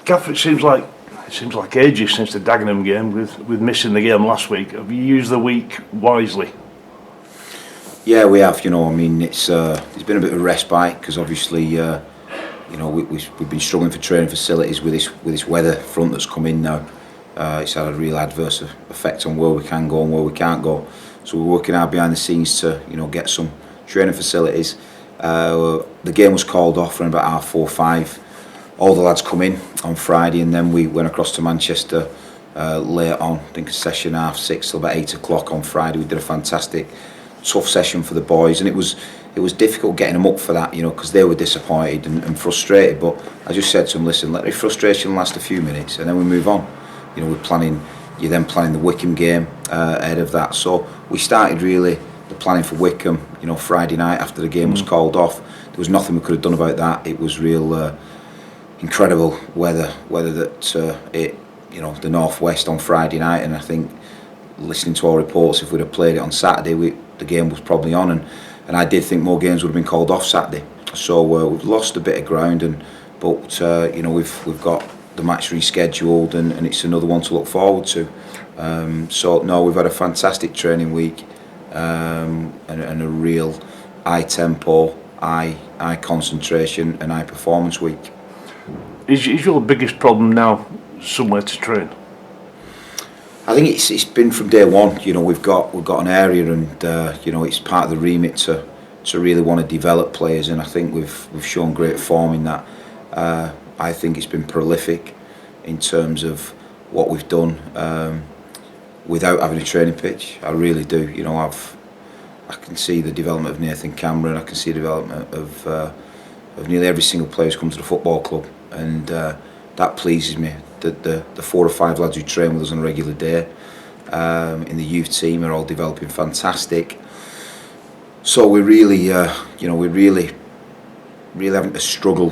Gaffer, it seems like ages since the Dagenham game, with missing the game last week. Have you used the week wisely? Yeah, we have. I mean, it's been a bit of a respite because obviously, we've been struggling for training facilities with this weather front that's come in now. It's had a real adverse effect on where we can go and where we can't go. So we're working hard behind the scenes to get some training facilities. The game was called off around about 4:30. All the lads come in on Friday, and then we went across to Manchester later on. I think a session 6:30 till about 8 o'clock on Friday. We did a fantastic, tough session for the boys, and it was difficult getting them up for that, because they were disappointed and frustrated. But I just said to them, listen, let the frustration last a few minutes, and then we move on. You're then planning the Wycombe game ahead of that. So we started really the planning for Wycombe, Friday night after the game was called off. There was nothing we could have done about that. It was real incredible weather that hit, the northwest on Friday night, and I think listening to all reports, if we'd have played it on Saturday, the game was probably on, and I did think more games would have been called off Saturday. So we've lost a bit of ground, but we've got the match rescheduled, and it's another one to look forward to. So no, we've had a fantastic training week, and a real high tempo, high concentration and high performance week. Is your biggest problem now somewhere to train? I think it's been from day one. We've got an area, and it's part of the remit to really want to develop players, and I think we've shown great form in that. I think it's been prolific in terms of what we've done without having a training pitch. I really do. I can see the development of Nathan Cameron. I can see the development of nearly every single player who's come to the football club, and that pleases me. That the 4 or 5 lads who train with us on a regular day in the youth team are all developing fantastic. So we're really having to struggle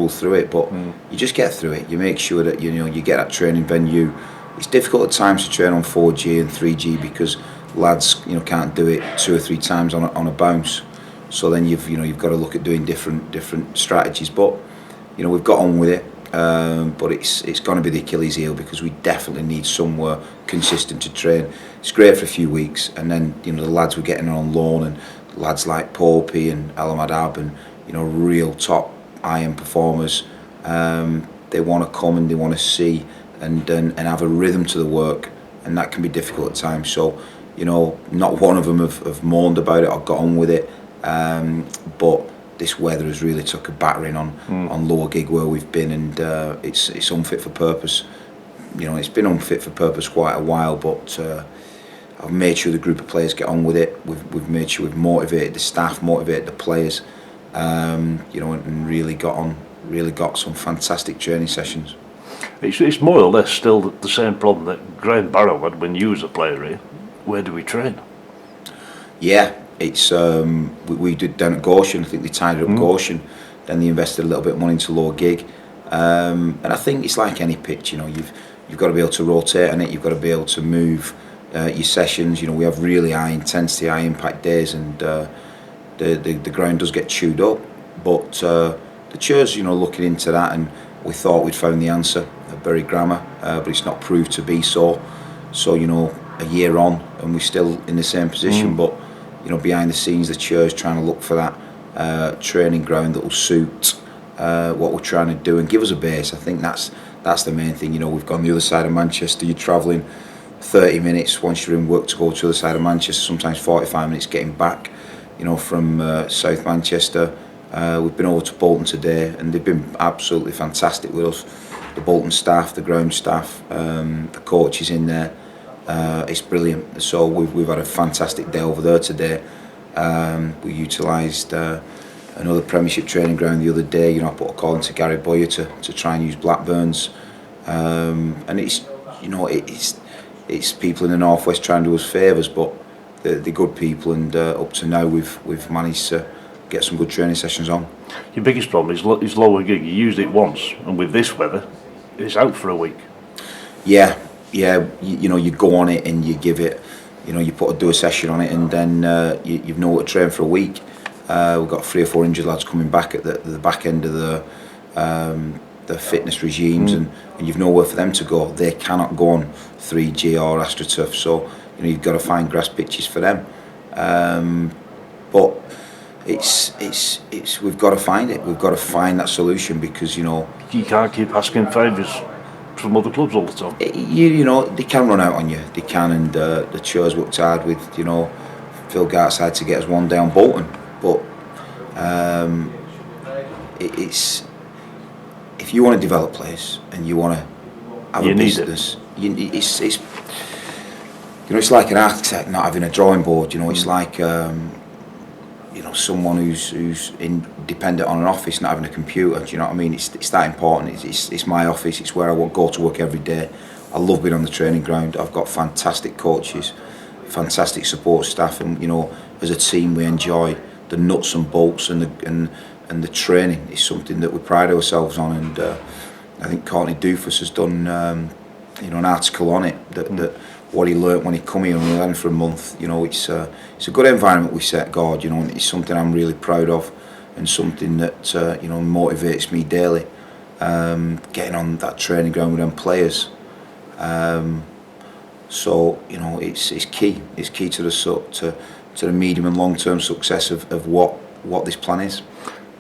through it, but you just get through it. You make sure that you get that training venue. It's difficult at times to train on 4G and 3G because lads can't do it 2 or 3 times on a bounce. So then you've got to look at doing different strategies. But we've got on with it. But it's going to be the Achilles heel because we definitely need somewhere consistent to train. It's great for a few weeks, and then the lads we're getting on loan, and lads like Popey and Alamadab, and real top iron performers. They want to come and they want to see and have a rhythm to the work, and that can be difficult at times. So not one of them have moaned about it or got on with it, but this weather has really took a battering on lower gig where we've been, and it's unfit for purpose. It's been unfit for purpose quite a while, but I've made sure the group of players get on with it. We've made sure we've motivated the staff, motivated the players, and really got some fantastic training sessions. It's more or less still the same problem that Graham Barrow had when you was a player here. Where do we train? Yeah. It's we did down at Goshen. I think they tied up Goshen. Then they invested a little bit of money into lower gig, and I think it's like any pitch. You've got to be able to rotate on it. You've got to be able to move your sessions. We have really high intensity, high impact days, and the ground does get chewed up. But the chairs, looking into that, and we thought we'd found the answer at Bury Grammar, but it's not proved to be so. So a year on, and we're still in the same position, but. Behind the scenes, the church trying to look for that training ground that will suit what we're trying to do and give us a base. I think that's the main thing. We've gone the other side of Manchester. You're travelling 30 minutes once you're in work to go to the other side of Manchester. Sometimes 45 minutes getting back. From South Manchester. We've been over to Bolton today, and they've been absolutely fantastic with us. The Bolton staff, the ground staff, the coaches in there. It's brilliant. So we've had a fantastic day over there today. We utilised another Premiership training ground the other day. I put a call into Gary Boyer to try and use Blackburn's, and it's people in the northwest trying to do us favours, but they're good people, and up to now we've managed to get some good training sessions on. Your biggest problem is lower gig. You used it once, and with this weather, it's out for a week. Yeah. You go on it and you give it, you do a session on it, and then you've nowhere to train for a week. We've got 3 or 4 injured lads coming back at the back end of their fitness regimes, and you've nowhere for them to go. They cannot go on 3G or AstroTurf, so you've got to find grass pitches for them. But it's we've got to find it. We've got to find that solution, because you can't keep asking favours from other clubs all the time. They can run out on you. They can, and the Chur's worked hard with Phil Gartside to get us one down Bolton, but it's if you want to develop players and you want to have a business, it's like an architect not having a drawing board. It's like someone who's independent on an office not having a computer. Do you know what I mean? It's that important. It's my office. It's where I go to work every day. I love being on the training ground. I've got fantastic coaches, fantastic support staff, and as a team we enjoy the nuts and bolts and the training. Is something that we pride ourselves on, and I think Courtney Doofus has done an article on it that what he learnt when he come here and we learned for a month. It's a good environment we set, God. And it's something I'm really proud of, and something that motivates me daily. Getting on that training ground with them players. So it's key. It's key to the medium and long term success of what this plan is.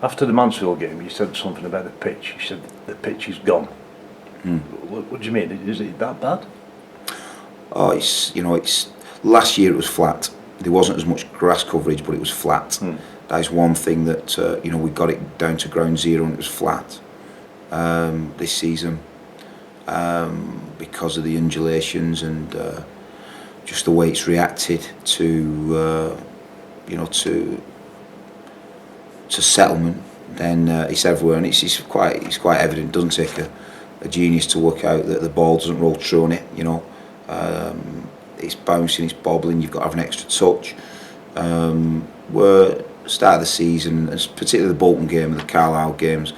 After the Mansfield game, you said something about the pitch. You said the pitch is gone. What do you mean? Is it that bad? Oh, it's last year it was flat. There wasn't as much grass coverage, but it was flat. That is one thing that we got it down to ground zero and it was flat. This season, because of the undulations and just the way it's reacted to settlement, then it's everywhere, and it's quite evident. It doesn't take a genius to work out that the ball doesn't roll through on it. It's bouncing, it's bobbling. You've got to have an extra touch. We're start of the season, particularly the Bolton game and the Carlisle games,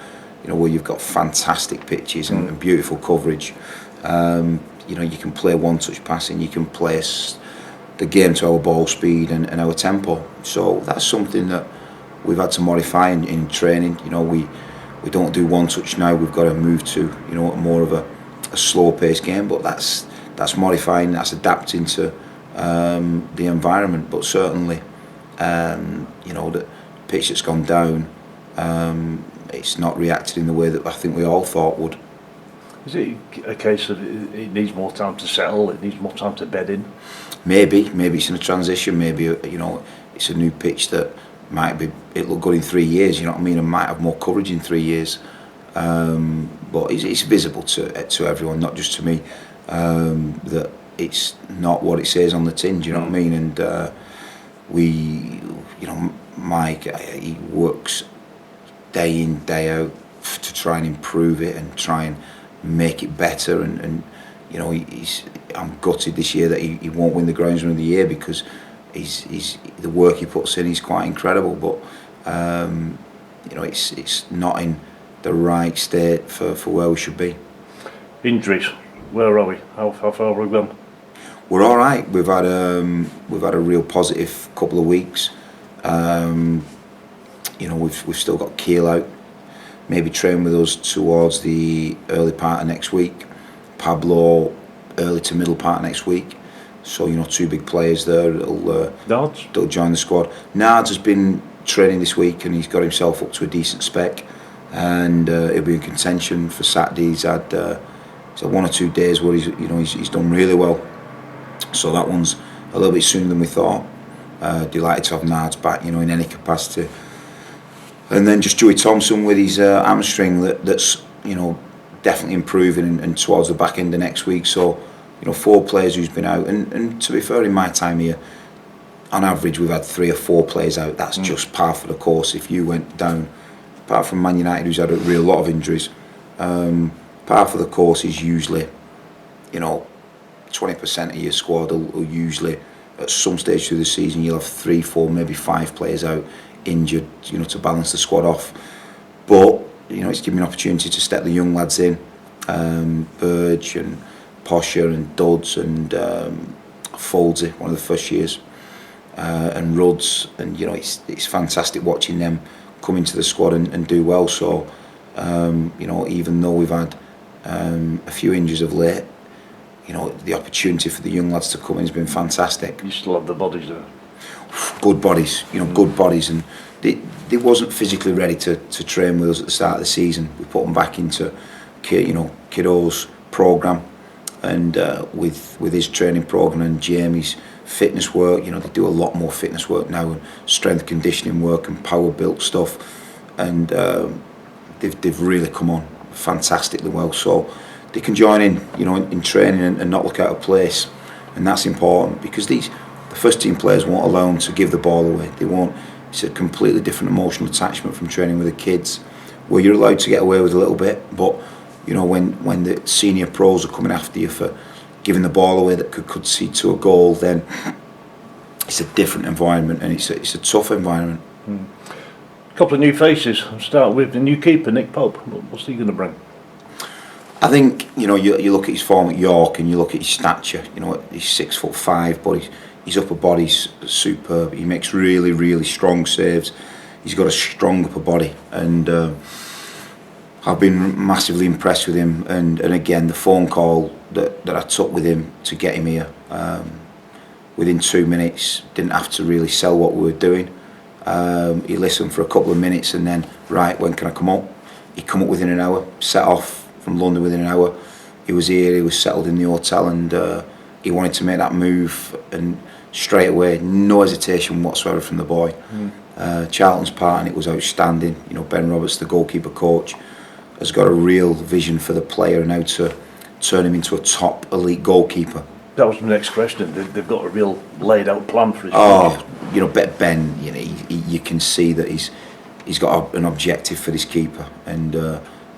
where you've got fantastic pitches and beautiful coverage. You can play one-touch passing, you can place the game to our ball speed and our tempo. So that's something that we've had to modify in training. We don't do one-touch now. We've got to move to more of a slow-paced game. But that's modifying, that's adapting to the environment. But certainly, the pitch that's gone down, it's not reacted in the way that I think we all thought would. Is it a case of it needs more time to settle? It needs more time to bed in? Maybe it's in a transition. Maybe it's a new pitch that it look good in 3 years. You know what I mean? And might have more coverage in 3 years. But it's visible to everyone, not just to me, that it's not what it says on the tin. Do you know what I mean? And Mike, he works day in, day out to try and improve it and try and make it better. And I'm gutted this year that he won't win the Groundsman of the Year, because he's the work he puts in is quite incredible. But it's not in the right state for where we should be. Injuries, where are we? How far have we gone? We're all right. We've had a real positive couple of weeks. We've still got Keel out, maybe train with us towards the early part of next week. Pablo early to middle part of next week. So two big players there that'll join the squad. Nards has been training this week and he's got himself up to a decent spec, and he'll be in contention for Saturday. He's had 1 or 2 days where he's done really well. So that one's a little bit sooner than we thought. Delighted to have Nards back, in any capacity. And then just Joey Thompson with his hamstring that's definitely improving and towards the back end of next week. So 4 players who's been out, and to be fair, in my time here, on average we've had 3 or 4 players out. That's just par for the course. If you went down, apart from Man United who's had a real lot of injuries, par for the course is usually 20% of your squad will usually at some stage through the season you'll have 3, 4, maybe 5 players out injured, to balance the squad off. But it's giving me an opportunity to step the young lads in, Burge and Posher and Dodds and Foldsy, one of the first years, and Rudds, and it's fantastic watching them come into the squad and do well. So You know, even though we've had a few injuries of late, you know, the opportunity for the young lads to come in has been fantastic. You still have the bodies there. Good bodies, you know, good bodies, and they wasn't physically ready to train with us at the start of the season. We put them back into, you know, Kiddo's programme, and with his training programme and Jamie's fitness work, you know, they do a lot more fitness work now, and strength conditioning work and power built stuff, and they've really come on fantastically well. So they can join in, you know, in training and not look out of place, and that's important because the first team players won't allow them to give the ball away. They won't. It's a completely different emotional attachment from training with the kids, where you're allowed to get away with a little bit, but you know, when the senior pros are coming after you for giving the ball away that could see to a goal, then it's a different environment, and it's a tough environment. A couple of new faces. I'll start with the new keeper, Nick Pope. What's he going to bring? I think, you know, you look at his form at York and you look at his stature. You know, he's 6'5", but his upper body's superb. He makes really, really strong saves. He's got a strong upper body, and I've been massively impressed with him. And again, the phone call that I took with him to get him here, within 2 minutes, didn't have to really sell what we were doing. He listened for a couple of minutes, and then, right, when can I come up? He come up within an hour, set off from London within an hour. He was here, he was settled in the hotel, and he wanted to make that move, and straight away, no hesitation whatsoever from the boy. Charlton's part in it was outstanding. You know, Ben Roberts, the goalkeeper coach, has got a real vision for the player and how to turn him into a top elite goalkeeper. That was my next question. They've got a real laid out plan for his future. You know, Ben, you know, you can see that he's got an objective for this keeper, and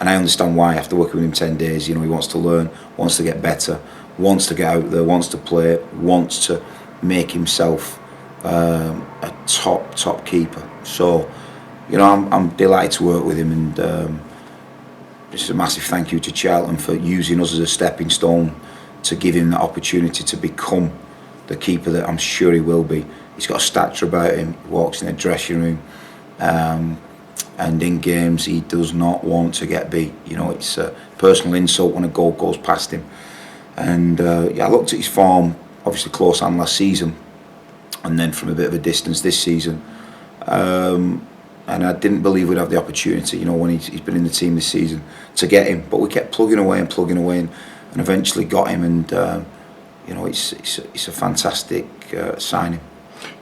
I understand why. After working with him 10 days, you know, he wants to learn, wants to get better, wants to get out there, wants to play, wants to make himself a top keeper. So, you know, I'm delighted to work with him, and just a massive thank you to Charlton for using us as a stepping stone to give him that opportunity to become the keeper that I'm sure he will be. He's got a stature about him. He walks in a dressing room, and in games he does not want to get beat. You know, it's a personal insult when a goal goes past him. And yeah, I looked at his form, obviously close on last season, and then from a bit of a distance this season. And I didn't believe we'd have the opportunity, you know, when he's been in the team this season, to get him. But we kept plugging away, and eventually got him. And you know, it's a fantastic signing.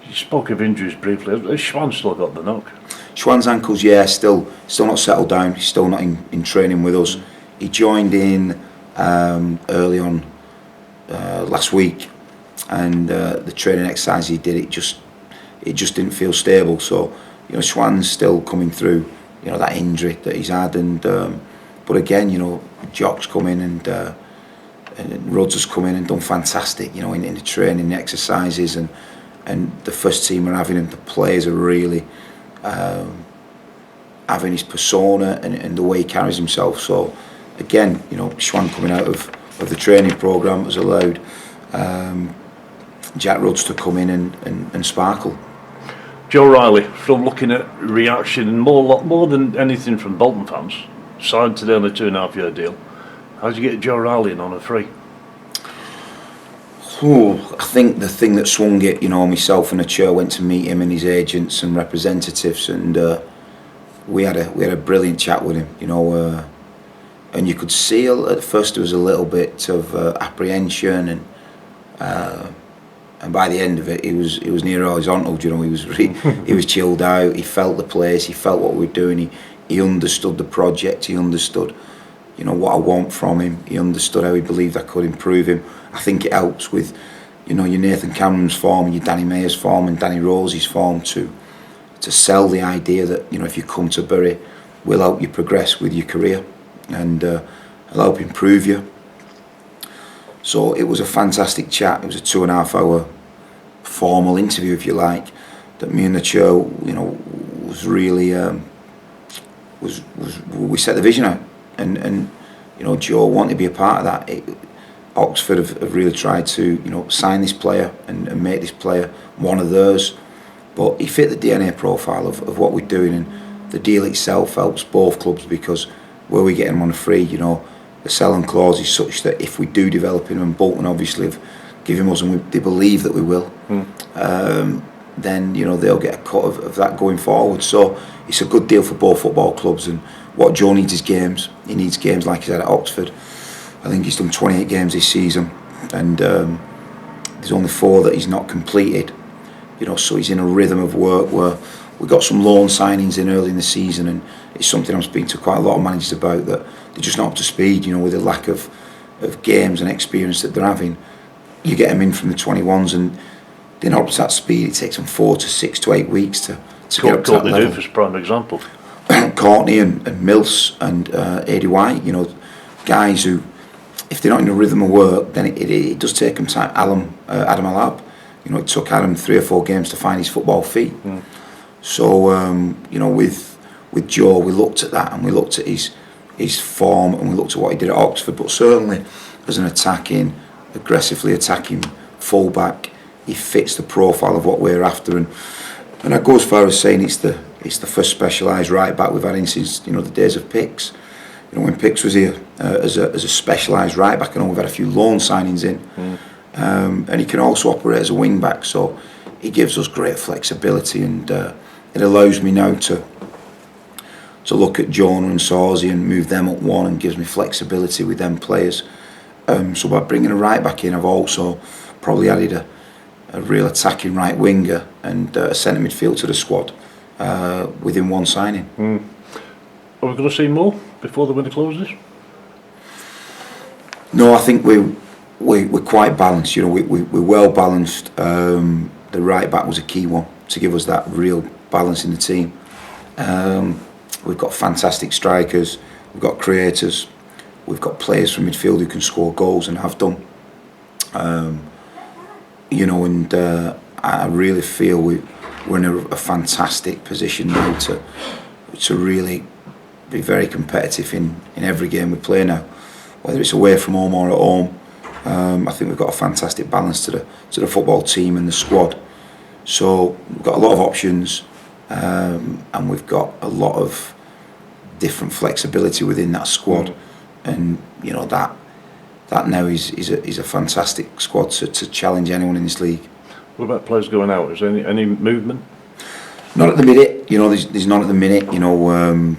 You spoke of injuries briefly. Has Schwan still got the knock? Schwan's ankles, yeah, still not settled down. He's still not in training with us. He joined in early on last week, and the training exercise he did, it just didn't feel stable. So, you know, Schwan's still coming through, you know, that injury that he's had, and but again, you know, Jock's come in, and Rhodes has come in and done fantastic, you know, in the training, the exercises, and the first team are having him. The players are really having his persona and the way he carries himself. So again, you know, Schwan coming out of the training programme has allowed Jack Rhodes to come in and sparkle. Joe Riley, from looking at reaction and more than anything from Bolton fans, signed today on a 2.5-year deal. How'd you get Joe Riley in on a free? I think the thing that swung it, you know, myself and the chair went to meet him and his agents and representatives, and we had a brilliant chat with him, you know, and you could see at first there was a little bit of apprehension, and by the end of it, he was near horizontal. You know, he was chilled out. He felt the place. He felt what we were doing. He understood the project. He understood, you know, what I want from him. He understood how he believed I could improve him. I think it helps with, you know, your Nathan Cameron's form, your Danny Mayer's form, and Danny Rose's form to sell the idea that, you know, if you come to Bury, we'll help you progress with your career, and I'll help improve you. So it was a fantastic chat. It was a 2.5-hour formal interview, if you like, that me and the chair, you know, was really we set the vision out, and you know, Joe wanted to be a part of that. Oxford have really tried to, you know, sign this player and make this player one of theirs, but he fit the DNA profile of what we're doing, and the deal itself helps both clubs because where we get him on a free. You know, the selling clause is such that if we do develop him, and Bolton obviously have given us, and they believe that we will, then you know they'll get a cut of that going forward. So it's a good deal for both football clubs. And what Joe needs is games. He needs games like he's had at Oxford. I think he's done 28 games this season, and there's only 4 that he's not completed. You know, so he's in a rhythm of work where we got some loan signings in early in the season, and it's something I'm speaking to quite a lot of managers about, that they're just not up to speed. You know, with the lack of games and experience that they're having, you get them in from the 21s and they're not up to that speed. It takes them 4 to 6 to 8 weeks to get up to that level. Courtney prime example. Courtney and Mills and Adi White, you know, guys who, if they're not in a rhythm of work, then it does take them time. Adam Alab, you know, it took Adam 3 or 4 games to find his football feet. So you know, with Joe, we looked at that, and we looked at his form, and we looked at what he did at Oxford. But certainly, as an aggressively attacking fullback, he fits the profile of what we're after. And I go as far as saying it's the first specialised right back we've had in since, you know, the days of Picks. You know, when Picks was here as a specialised right back, I know we've had a few loan signings in, and he can also operate as a wing back. So he gives us great flexibility, and it allows me now to look at Jonah and Sawsey and move them up one, and gives me flexibility with them players. So by bringing a right back in, I've also probably added a real attacking right winger and a centre midfield to the squad within one signing. Are we going to see more before the winter closes? No, I think we're quite balanced. You know, we're well balanced. The right back was a key one to give us that real balance in the team. We've got fantastic strikers, we've got creators, we've got players from midfield who can score goals and have done. You know, and I really feel we're in a fantastic position now to really be very competitive in every game we play now, whether it's away from home or at home. I think we've got a fantastic balance to the football team and the squad. So we've got a lot of options, and we've got a lot of different flexibility within that squad, and you know that now is a fantastic squad to challenge anyone in this league. What about players going out? Is there any movement? Not at the minute. You know, there's none at the minute. You know,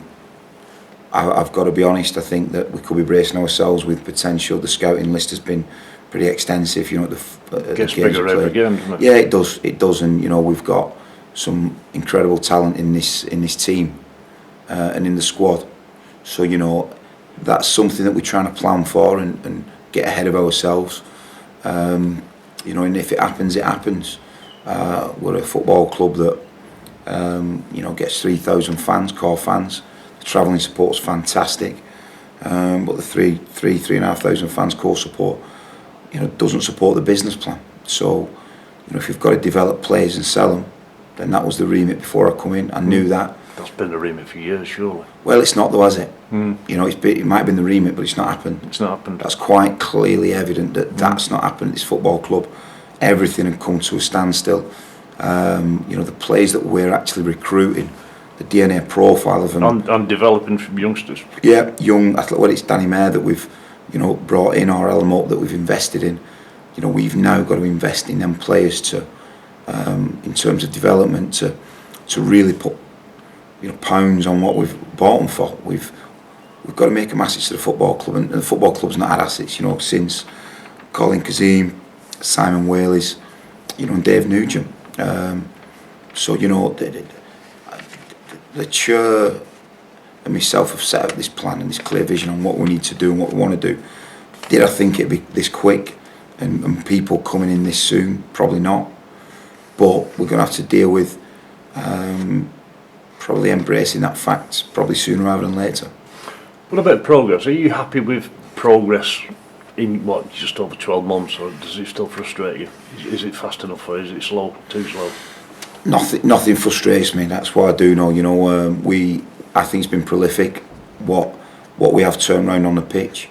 I've got to be honest. I think that we could be bracing ourselves with potential. The scouting list has been pretty extensive. You know, it gets bigger every game, doesn't it? Yeah, it does. It does, and you know, we've got some incredible talent in this team and in the squad. So you know, that's something that we're trying to plan for and get ahead of ourselves. You know, and if it happens, it happens. We're a football club that you know, gets 3,000 fans, core fans. The travelling support's fantastic, but the 3,500 fans core support, you know, doesn't support the business plan. So, you know, if you've got to develop players and sell them, then that was the remit before I come in. I knew that. That's been the remit for years, surely. Well, it's not though, has it? You know, it might have been the remit, but it's not happened. It's not happened. That's quite clearly evident that that's not happened at this football club. Everything had come to a standstill. You know, the players that we're actually recruiting, the DNA profile of them. And developing from youngsters. Yeah, young, whether it's Danny Mayer that we've, you know, brought in, or Alan Mope that we've invested in. You know, we've now got to invest in them players to, in terms of development, to really put, you know, pounds on what we've bought them for. We've got to make them assets to the football club, and the football club's not had assets, you know, since Colin Kazim, Simon Whaley's, you know, and Dave Nugent. So you know, the chair and myself have set up this plan and this clear vision on what we need to do and what we want to do. Did I think it'd be this quick and people coming in this soon? Probably not. But we're going to have to deal with probably embracing that fact probably sooner rather than later. What about progress? Are you happy with progress in what, just over 12 months, or does it still frustrate you? Is it fast enough, or is it slow, too slow? Nothing frustrates me. That's what I do know. You know, I think it's been prolific. What we have turned around on the pitch.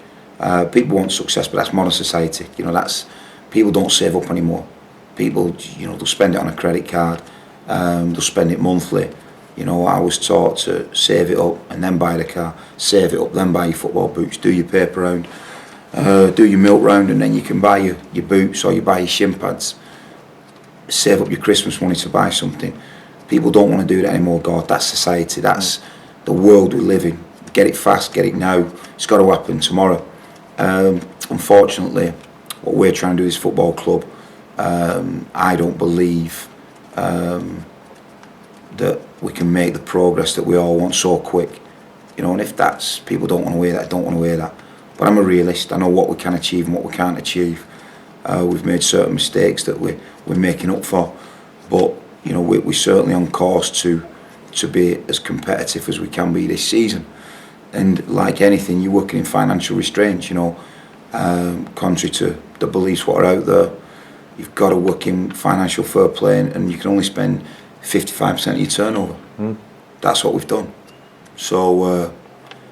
People want success, but that's modern society. You know, that's, people don't save up anymore. People, you know, they'll spend it on a credit card. They'll spend it monthly. You know, I was taught to save it up and then buy the car, save it up, then buy your football boots, do your paper round, do your milk round, and then you can buy your boots or you buy your shin pads. Save up your Christmas money to buy something. People don't want to do that anymore, God. That's society, that's the world we live in. Get it fast, get it now. It's got to happen tomorrow. Unfortunately, what we're trying to do is football club. I don't believe that we can make the progress that we all want so quick. You know, and if that's, people don't want to hear that, don't want to hear that. But I'm a realist. I know what we can achieve and what we can't achieve. We've made certain mistakes that we're making up for. But, you know, we're certainly on course to be as competitive as we can be this season. And like anything, you're working in financial restraints, you know. Contrary to the beliefs what are out there, you've got to work in financial fair play, and you can only spend 55% of your turnover. That's what we've done. So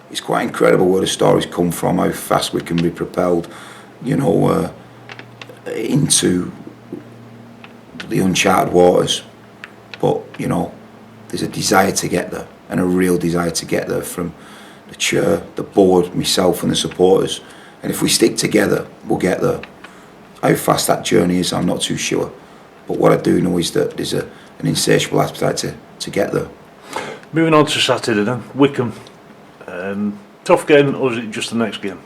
it's quite incredible where the stories come from, how fast we can be propelled, you know, into the uncharted waters. But, you know, there's a desire to get there, and a real desire to get there from the chair, the board, myself and the supporters. And if we stick together, we'll get there. How fast that journey is, I'm not too sure. But what I do know is that there's an insatiable appetite to get there. Moving on to Saturday then, Wycombe. Tough game, or is it just the next game?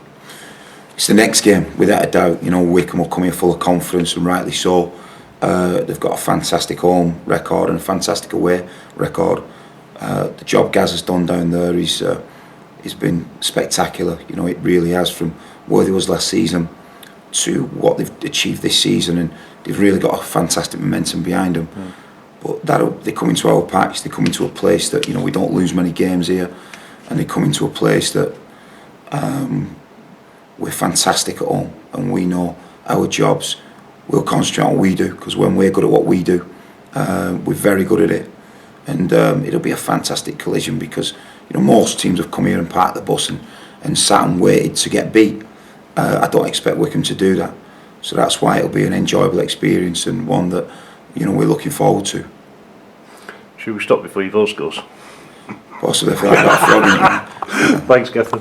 It's the next game, without a doubt. You know, Wycombe will come in full of confidence, and rightly so. They've got a fantastic home record and a fantastic away record. The job Gaz has done down there is been spectacular. You know, it really has, from where they was last season to what they've achieved this season, and they've really got a fantastic momentum behind them. But they come into our patch, they come into a place that, you know, we don't lose many games here, and they come into a place that we're fantastic at home, and we know our jobs. We'll concentrate on what we do, because when we're good at what we do, we're very good at it. And it'll be a fantastic collision, because, you know, most teams have come here and parked the bus and sat and waited to get beat. I don't expect Wycombe to do that. So that's why it'll be an enjoyable experience, and one that, you know, we're looking forward to. Should we stop before your voice goes? Possibly, I feel like I've got a frog in it. Thanks, Gaffer.